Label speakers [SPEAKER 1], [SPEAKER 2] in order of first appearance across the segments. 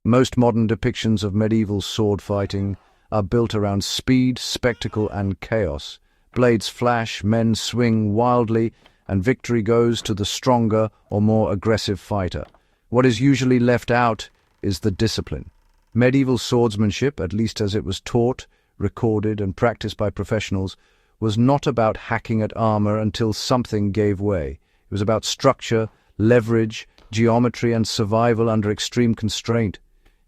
[SPEAKER 1] Most modern depictions of medieval sword fighting are built around speed, spectacle, and chaos. Blades flash, men swing wildly, and victory goes to the stronger or more aggressive fighter. What is usually left out is the discipline. Medieval swordsmanship, at least as it was taught, recorded, and practiced by professionals, was not about hacking at armor until something gave way. It was about structure, leverage, geometry, and survival under extreme constraint.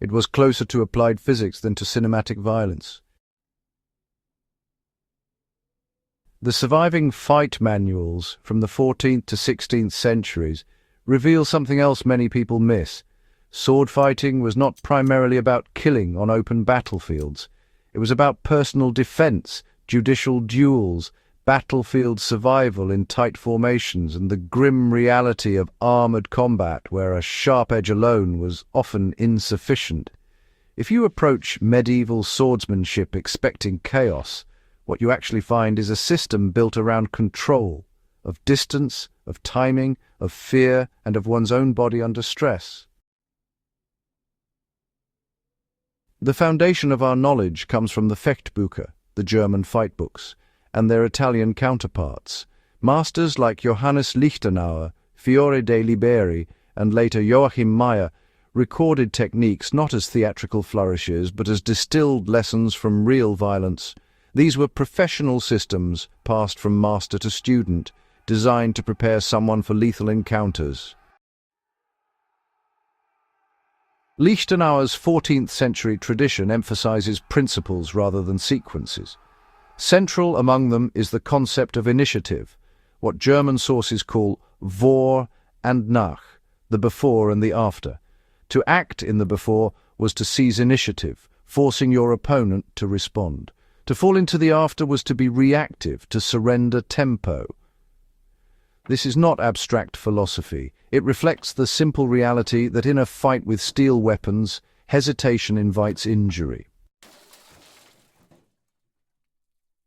[SPEAKER 1] It was closer to applied physics than to cinematic violence. The surviving fight manuals from the 14th to 16th centuries reveal something else many people miss. Sword fighting was not primarily about killing on open battlefields. It was about personal defense, judicial duels, battlefield survival in tight formations, and the grim reality of armored combat where a sharp edge alone was often insufficient. If you approach medieval swordsmanship expecting chaos, what you actually find is a system built around control, of distance, of timing, of fear, and of one's own body under stress. The foundation of our knowledge comes from the Fechtbücher, the German fight books, and their Italian counterparts. Masters like Johannes Liechtenauer, Fiore di Liberi, and later Joachim Meyer recorded techniques not as theatrical flourishes but as distilled lessons from real violence. These were professional systems passed from master to student, designed to prepare someone for lethal encounters. Liechtenauer's 14th century tradition emphasizes principles rather than sequences. Central among them is the concept of initiative, what German sources call vor and nach, the before and the after. To act in the before was to seize initiative, forcing your opponent to respond. To fall into the after was to be reactive, to surrender tempo. This is not abstract philosophy. It reflects the simple reality that in a fight with steel weapons, hesitation invites injury.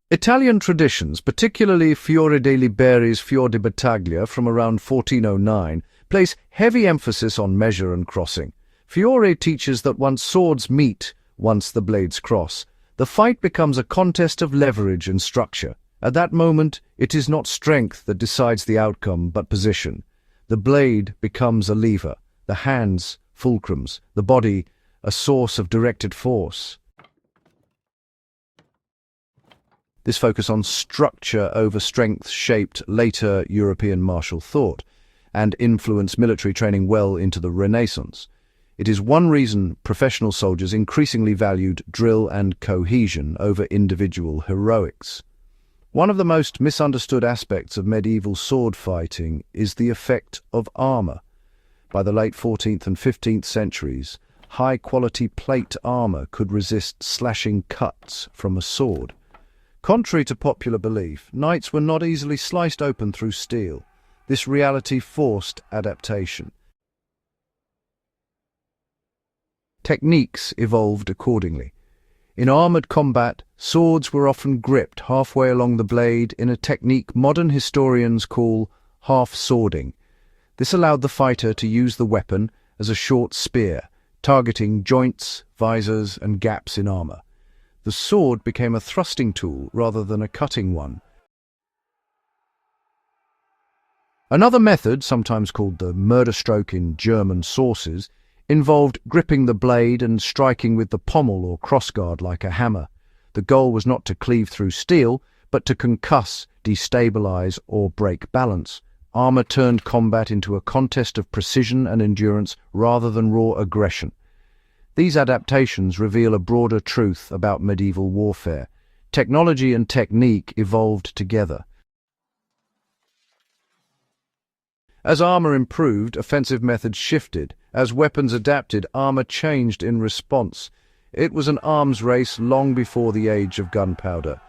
[SPEAKER 1] Italian traditions, particularly Fiore di Liberi's Fior di Battaglia from around 1409, place heavy emphasis on measure and crossing. Fiore teaches that once swords meet, once the blades cross, the fight becomes a contest of leverage and structure. At that moment, it is not strength that decides the outcome, but position. The blade becomes a lever, the hands fulcrums, the body a source of directed force. This focus on structure over strength shaped later European martial thought and influenced military training well into the Renaissance. It is one reason professional soldiers increasingly valued drill and cohesion over individual heroics. One of the most misunderstood aspects of medieval sword fighting is the effect of armor. By the late 14th and 15th centuries, high-quality plate armor could resist slashing cuts from a sword. Contrary to popular belief, knights were not easily sliced open through steel. This reality forced adaptation. Techniques evolved accordingly. In armored combat, swords were often gripped halfway along the blade in a technique modern historians call half-swording. This allowed the fighter to use the weapon as a short spear, targeting joints, visors, and gaps in armor. The sword became a thrusting tool rather than a cutting one. Another method, sometimes called the murder stroke in German sources, involved gripping the blade and striking with the pommel or crossguard like a hammer. The goal was not to cleave through steel, but to concuss, destabilize, or break balance. Armor turned combat into a contest of precision and endurance rather than raw aggression. These adaptations reveal a broader truth about medieval warfare. Technology and technique evolved together. As armor improved, offensive methods shifted. As weapons adapted, armor changed in response. It was an arms race long before the age of gunpowder.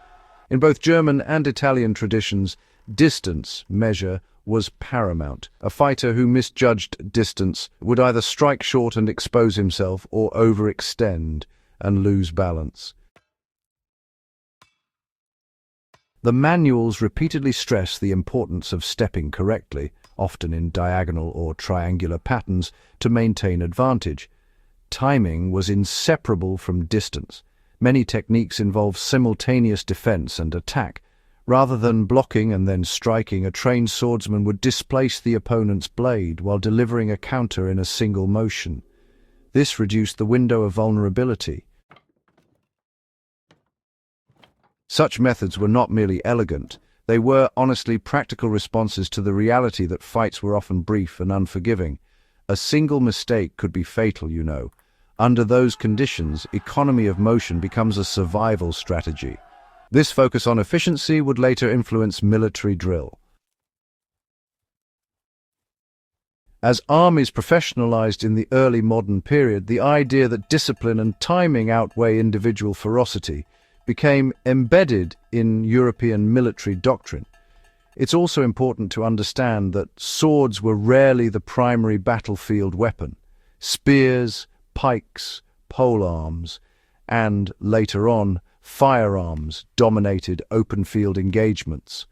[SPEAKER 1] In both German and Italian traditions, distance measure was paramount. A fighter who misjudged distance would either strike short and expose himself or overextend and lose balance. The manuals repeatedly stress the importance of stepping correctly, often in diagonal or triangular patterns, to maintain advantage. Timing was inseparable from distance. Many techniques involve simultaneous defense and attack. Rather than blocking and then striking, a trained swordsman would displace the opponent's blade while delivering a counter in a single motion. This reduced the window of vulnerability. Such methods were not merely elegant, they were honestly practical responses to the reality that fights were often brief and unforgiving. A single mistake could be fatal, you know. Under those conditions, economy of motion becomes a survival strategy. This focus on efficiency would later influence military drill. As armies professionalized in the early modern period, the idea that discipline and timing outweigh individual ferocity became embedded in European military doctrine. It's also important to understand that swords were rarely the primary battlefield weapon. Spears, pikes, polearms, and, later on, firearms dominated open-field engagements.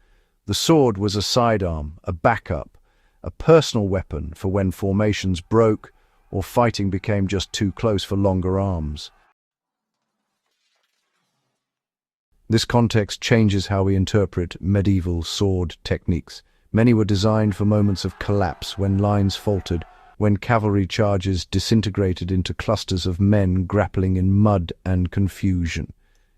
[SPEAKER 1] The sword was a sidearm, a backup, a personal weapon for when formations broke or fighting became just too close for longer arms. This context changes how we interpret medieval sword techniques. Many were designed for moments of collapse, when lines faltered, when cavalry charges disintegrated into clusters of men grappling in mud and confusion.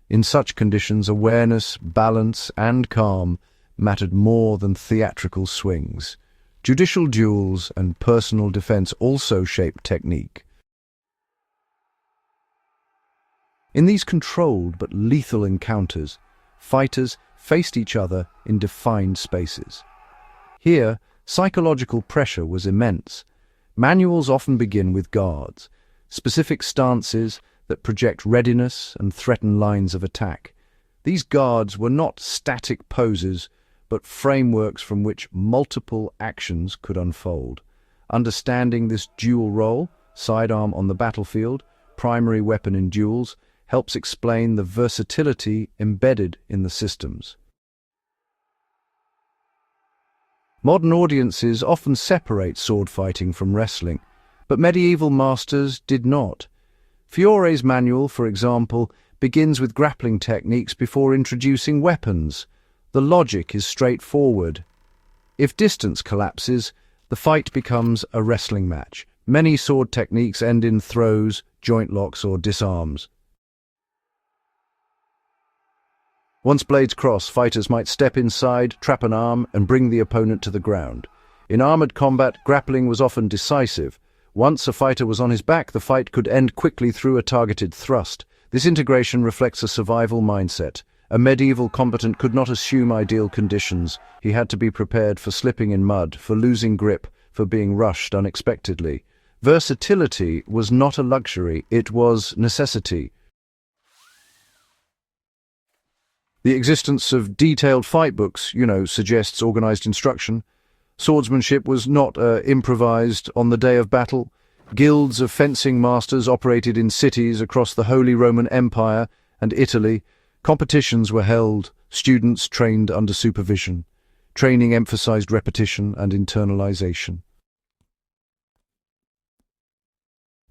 [SPEAKER 1] In such conditions, awareness, balance, and calm mattered more than theatrical swings. Judicial duels and personal defense also shaped technique. In these controlled but lethal encounters, fighters faced each other in defined spaces. Here, psychological pressure was immense. Manuals often begin with guards, specific stances that project readiness and threaten lines of attack. These guards were not static poses, but frameworks from which multiple actions could unfold. Understanding this dual role, sidearm on the battlefield, primary weapon in duels, helps explain the versatility embedded in the systems. Modern audiences often separate sword fighting from wrestling, but medieval masters did not. Fiore's manual, for example, begins with grappling techniques before introducing weapons. The logic is straightforward. If distance collapses, the fight becomes a wrestling match. Many sword techniques end in throws, joint locks, or disarms. Once blades cross, fighters might step inside, trap an arm, and bring the opponent to the ground. In armored combat, grappling was often decisive. Once a fighter was on his back, the fight could end quickly through a targeted thrust. This integration reflects a survival mindset. A medieval combatant could not assume ideal conditions. He had to be prepared for slipping in mud, for losing grip, for being rushed unexpectedly. Versatility was not a luxury, it was necessity. The existence of detailed fight books, suggests organized instruction. Swordsmanship was not improvised on the day of battle. Guilds of fencing masters operated in cities across the Holy Roman Empire and Italy. Competitions were held, students trained under supervision. Training emphasized repetition and internalization.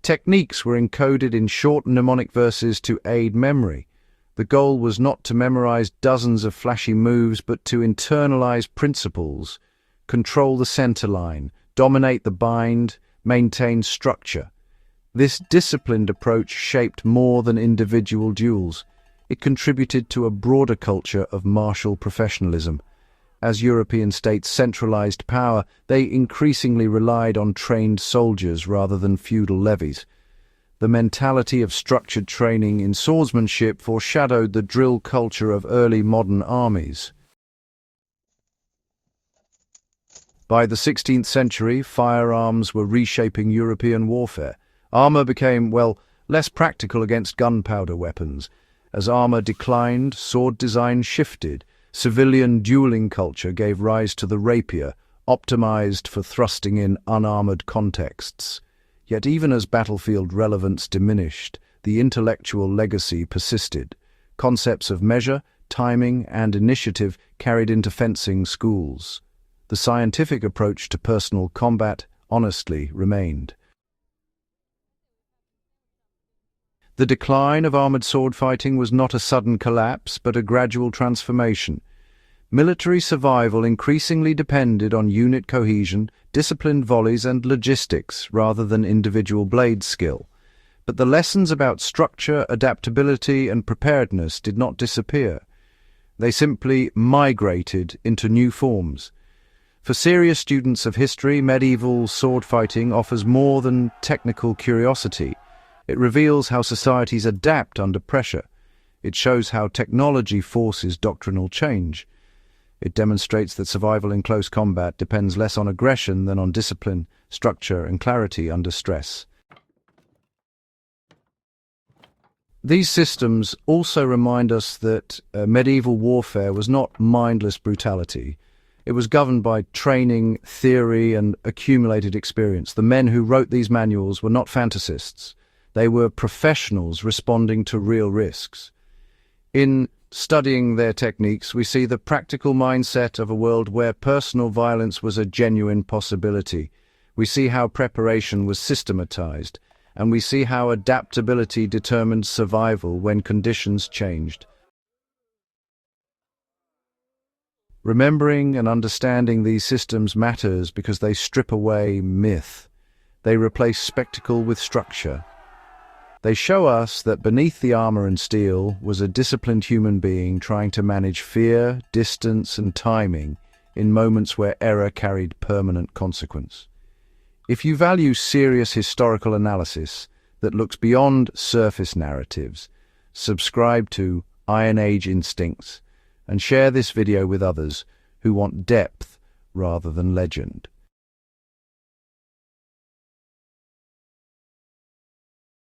[SPEAKER 1] Techniques were encoded in short mnemonic verses to aid memory. The goal was not to memorize dozens of flashy moves, but to internalize principles, control the center line, dominate the bind, maintain structure. This disciplined approach shaped more than individual duels. It contributed to a broader culture of martial professionalism. As European states centralized power, they increasingly relied on trained soldiers rather than feudal levies. The mentality of structured training in swordsmanship foreshadowed the drill culture of early modern armies. By the 16th century, firearms were reshaping European warfare. Armor became, less practical against gunpowder weapons. As armor declined, sword design shifted. Civilian dueling culture gave rise to the rapier, optimized for thrusting in unarmored contexts. Yet even as battlefield relevance diminished, the intellectual legacy persisted. Concepts of measure, timing, and initiative carried into fencing schools. The scientific approach to personal combat honestly remained. The decline of armoured sword fighting was not a sudden collapse, but a gradual transformation. Military survival increasingly depended on unit cohesion, disciplined volleys and logistics rather than individual blade skill. But the lessons about structure, adaptability and preparedness did not disappear. They simply migrated into new forms. For serious students of history, medieval sword fighting offers more than technical curiosity. It reveals how societies adapt under pressure. It shows how technology forces doctrinal change. It demonstrates that survival in close combat depends less on aggression than on discipline, structure, and clarity under stress. These systems also remind us that medieval warfare was not mindless brutality. It was governed by training, theory, and accumulated experience. The men who wrote these manuals were not fantasists. They were professionals responding to real risks. In studying their techniques, we see the practical mindset of a world where personal violence was a genuine possibility. We see how preparation was systematized, and we see how adaptability determined survival when conditions changed. Remembering and understanding these systems matters because they strip away myth. They replace spectacle with structure. They show us that beneath the armor and steel was a disciplined human being trying to manage fear, distance, and timing in moments where error carried permanent consequence. If you value serious historical analysis that looks beyond surface narratives, subscribe to Iron Age Instincts and share this video with others who want depth rather than legend.